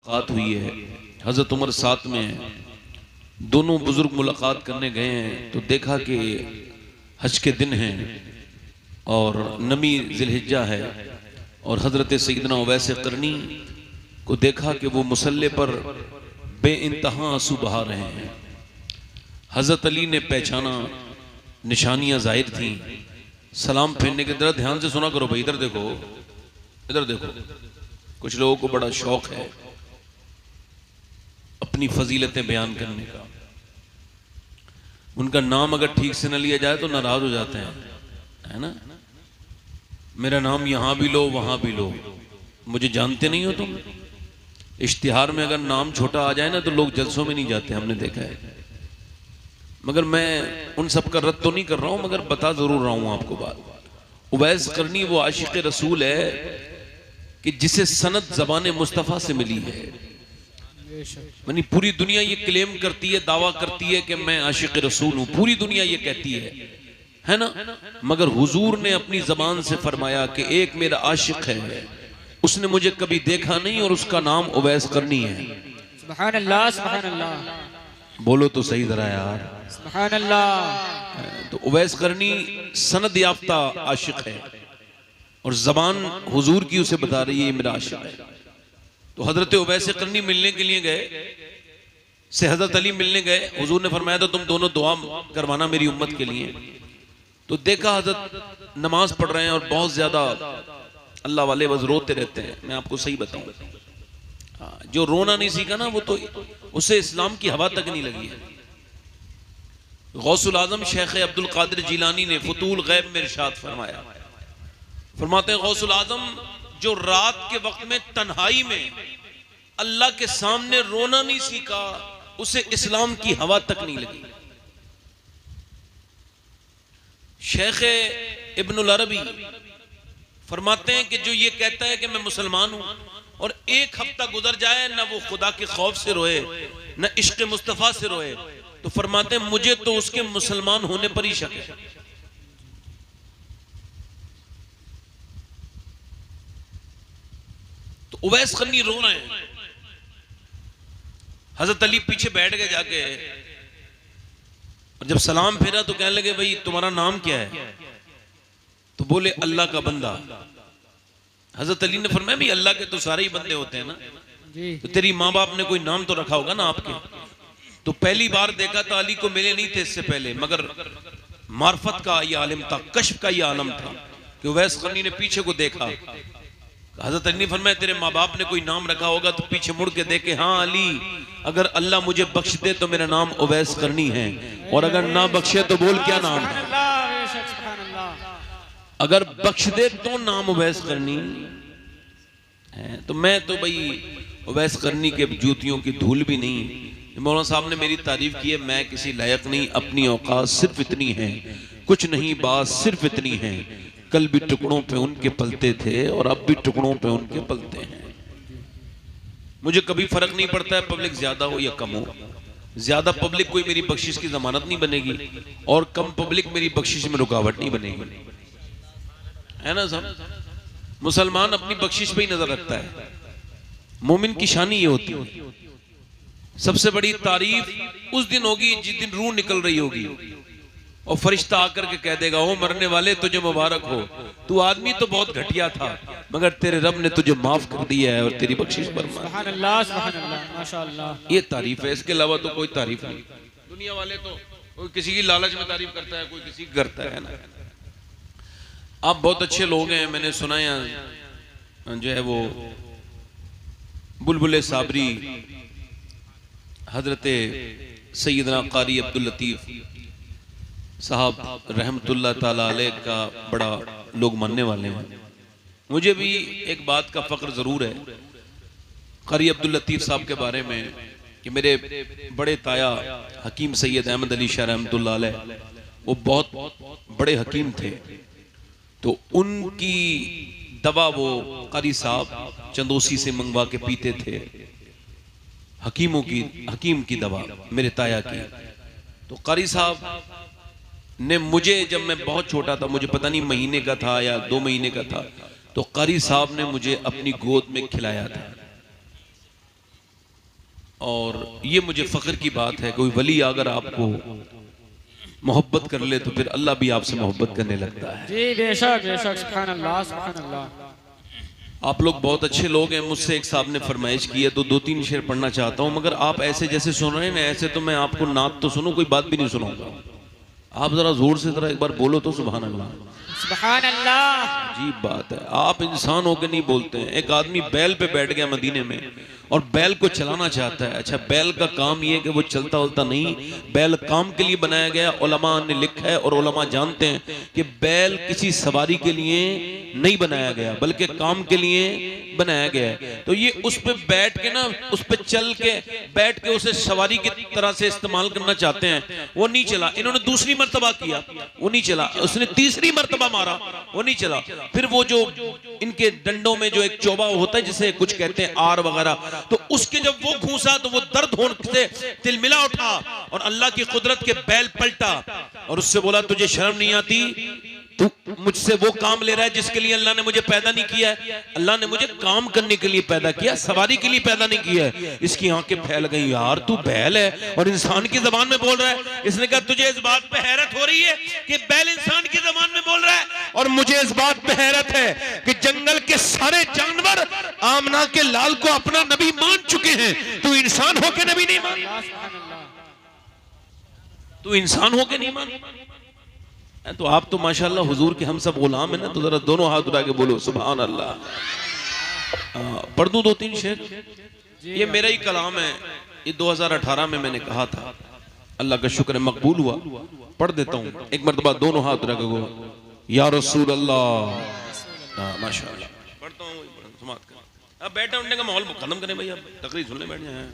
मुलाकात हुई है, हज़रत उमर साथ में है, दोनों बुजुर्ग मुलाकात करने गए हैं तो देखा कि हज के दिन हैं और नमी ज़िलहिज्जा है और हज़रत सैयदना उवैस क़रनी को देखा कि वो मुसल्ले पर बेइंतहा आंसू बहा रहे हैं। हज़रत अली ने पहचाना, निशानियां जाहिर थी, सलाम फेरने के तरह ध्यान से सुना करो भाई, इधर देखो, इधर देखो। कुछ लोगों को बड़ा शौक है अपनी फजीलतें बयान करने का, उनका नाम अगर ठीक से न लिया जाए तो नाराज हो जाते हैं, है ना। मेरा नाम यहां भी लो वहां भी लो, मुझे जानते नहीं हो तुम। इश्तिहार में अगर नाम छोटा आ जाए ना तो लोग जलसों में नहीं जाते, हमने देखा है। मगर मैं उन सब का रद्द तो नहीं कर रहा हूं, मगर बता जरूर रहा हूं आपको बात। उवैस क़रनी वो आशिक़ रसूल है कि जिसे सनद ज़बान मुस्तफ़ा से मिली है। यानी पूरी दुनिया ये क्लेम करती है, दावा करती है कि मैं आशिक़ रसूल हूं, पूरी दुनिया ये कहती है ना। मगर हुजूर ने अपनी ज़बान से फरमाया कि एक मेरा आशिक़ है, उसने मुझे कभी देखा नहीं और उसका नाम उवैस क़रनी है। सुभान अल्लाह, सुभान अल्लाह। बोलो तो सही जरा यार, सुभान अल्लाह। तो उवैस क़रनी सनद याफ्ता आशिक़ है और ज़बान हुजूर की उसे बता रही है ये मेरा आशिक़ है। तो हज़रत उवैस क़रनी मिलने के लिए गए, से हज़रत अली मिलने गए। हुजूर ने फरमाया था तुम दोनों दुआ करवाना मेरी उम्मत के लिए। तो देखा हज़रत नमाज पढ़ रहे हैं और बहुत ज्यादा अल्लाह वाले बस रोते रहते हैं। मैं आपको सही बताऊं, जो रोना नहीं सीखा ना वो तो उसे इस्लाम की हवा तक नहीं लगी है। गौसुल आजम शेख अब्दुल कादिर जिलानी ने फुतूल गैब में इरशाद फरमाया, फरमाते हैं गौसुल आजम जो रात के वक्त में तन्हाई में अल्लाह के सामने रोना नहीं सीखा उसे इस्लाम की हवा तक नहीं लगी। शेख इब्नुल अरबी फरमाते हैं कि जो ये कहता है कि मैं मुसलमान हूं और एक हफ्ता गुजर जाए ना वो खुदा के खौफ से रोए न इश्क मुस्तफा से रोए, तो फरमाते हैं मुझे तो उसके मुसलमान होने पर ही शक है। तो उवैस क़रनी रो रहे हैं। हजरत अली पीछे बैठ गए जाके, और जब सलाम फेरा तो कहने लगे भाई तुम्हारा नाम क्या है? तो बोले अल्लाह का बंदा। हजरत अली ने फरमाया भाई अल्लाह के तो सारे ही बंदे होते हैं ना, तो तेरी माँ बाप ने कोई नाम तो रखा होगा ना आपके। तो पहली बार देखा था अली को मिले नहीं थे इससे पहले, मगर मार्फत का ये आलिम था, कश्फ का ये आलम था कि उवैस क़रनी ने पीछे को देखा। हजरत अली ने फरमाया तेरे माँ बाप ने कोई नाम रखा होगा, तो पीछे मुड़ के देखे, हाँ अली अगर अल्लाह मुझे बख्श दे तो मेरा नाम उवैस क़रनी है, और अगर ना बख्शे तो बोल क्या नाम है। अगर बख्श दे तो नाम उवैस क़रनी है। तो मैं तो भाई उवैस क़रनी के जूतियों की धूल भी नहीं। मौलाना साहब ने मेरी तारीफ की है, मैं किसी लायक नहीं, अपनी औकात सिर्फ इतनी है, कुछ नहीं बात सिर्फ इतनी है, कल भी टुकड़ों पे उनके पलते थे और अब भी टुकड़ों पे उनके पलते हैं। मुझे कभी फर्क नहीं पड़ता है पब्लिक ज्यादा हो या कम हो, ज्यादा पब्लिक कोई मेरी बख्शिश की जमानत नहीं बनेगी और कम पब्लिक मेरी बख्शिश में रुकावट नहीं बनेगी, है ना साहब। मुसलमान अपनी बख्शिश पे ही नजर रखता है। मोमिन की शानी ये होती है, सबसे बड़ी तारीफ उस दिन होगी जिस दिन रूह निकल रही होगी और फरिश्ता आकर के कह देगा ओ मरने वाले तुझे मुबारक हो, तू आदमी तो बहुत घटिया था मगर तेरे रब ने तुझे माफ कर दिया है और तेरी बख्शिश पर सुभान अल्लाह, सुभान अल्लाह, माशाअल्लाह। ये तारीफ है, इसके अलावा तो कोई तारीफ नहीं। दुनिया वाले तो कोई किसी की लालच में तारीफ करता है, कोई किसी की करता है ना। आप बहुत अच्छे लोग हैं, मैंने सुना है जो है वो बुलबुल साबरी हजरत सैयदना कारी अब्दुल लतीफ साहब रहमतुल्लाह ताला अलैह का बड़ा लोग मानने वाले हैं। मुझे भी एक बात का फख्र जरूर है कारी अब्दुल लतीफ साहब के बारे में कि मेरे बड़े ताया हकीम सैयद अहमद अली शाह रहमतुल्लाह अलैह वो बहुत बड़े हकीम थे। तो उनकी दवा वो कारी साहब चंदोसी से मंगवा के पीते थे, हकीम की दवा मेरे ताया की। तो कारी साहब ने मुझे, जब मैं बहुत छोटा था, मुझे पता नहीं महीने का था या 2 महीने का था, तो कारी साहब ने मुझे अपनी गोद में खिलाया था। और ये मुझे फख्र की बात है, कोई वली अगर आपको मोहब्बत कर ले तो फिर अल्लाह भी आपसे मोहब्बत करने लगता है। जी बेशक बेशक, सुभान अल्लाह सुभान अल्लाह। आप लोग बहुत अच्छे लोग हैं, मुझसे एक साहब ने फरमाइश की है तो 2-3 शेर पढ़ना चाहता हूँ, मगर आप ऐसे जैसे सुन रहे हैं ना, ऐसे तो मैं आपको नात तो सुनूं, कोई बात भी नहीं सुनाऊंगा। आप जरा जोर से जरा एक बार बोलो तो सुभान अल्लाह। सुभान अल्लाह। अजीब बात है, आप इंसान होकर नहीं बोलते हैं। एक आदमी बैल पे बैठ गया मदीने में और बैल को चलाना चाहता है। अच्छा, बैल का काम ये है कि वो चलता उलता नहीं, बैल काम के लिए बनाया गया। उलमा ने लिखा है और उलमा जानते हैं कि बैल किसी सवारी के लिए नहीं बनाया गया बल्कि काम के लिए बनाया गया है। तो ये उस पे बैठ के ना, उस पे चल के बैठ के उसे सवारी की तरह से इस्तेमाल करना चाहते हैं, वो नहीं चला। इन्होंने दूसरी मर्तबा किया, वो नहीं चला। उसने तीसरी मर्तबा मारा, वो नहीं चला। फिर वो जो इनके डंडों में जो एक चौबा होता है जिसे कुछ कहते हैं आर वगैरह, तो उसके जब वो घूसा तो वो दर्द होने से तिलमिला उठा और अल्लाह की कुदरत के बैल पलटा और उससे बोला, तुझे शर्म नहीं आती? तू मुझसे वो काम ले रहा है जिसके लिए अल्लाह ने मुझे पैदा नहीं किया है। अल्लाह ने मुझे काम करने के लिए पैदा किया, सवारी के लिए पैदा नहीं किया है। इसकी आंखें फैल गई, यार तू बैल है और इंसान की जबान में बोल रहा है। इसने कहा, तुझे इस बात पे हैरत हो रही है कि बैल इंसान की जबान में बोल रहा है, और मुझे इस बात पे हैरत है कि जंगल के सारे जानवर आमना के लाल को अपना नबी मान चुके हैं, तू इंसान होके नबी नहीं मान, तू इंसान होके नहीं मान। तो आप तो माशाल्लाह हुजूर के हम सब गुलाम है ना, तो जरा दोनों हाथ उठा के बोलो सुभान अल्लाह। पढ़ दूं 2-3 शेर? ये मेरा ही कलाम है, ये 2018 में मैंने कहा था, अल्लाह का शुक्र है मकबूल हुआ। पढ़ देता हूँ एक मरतबा, दोनों हाथ उठा के बोलो या रसूल अल्लाह। माशाल्लाह पढ़ता हूँ। अब बैठे उठने का माहौल खत्म करें भाई, अब तकरीर सुनने बैठ जाए।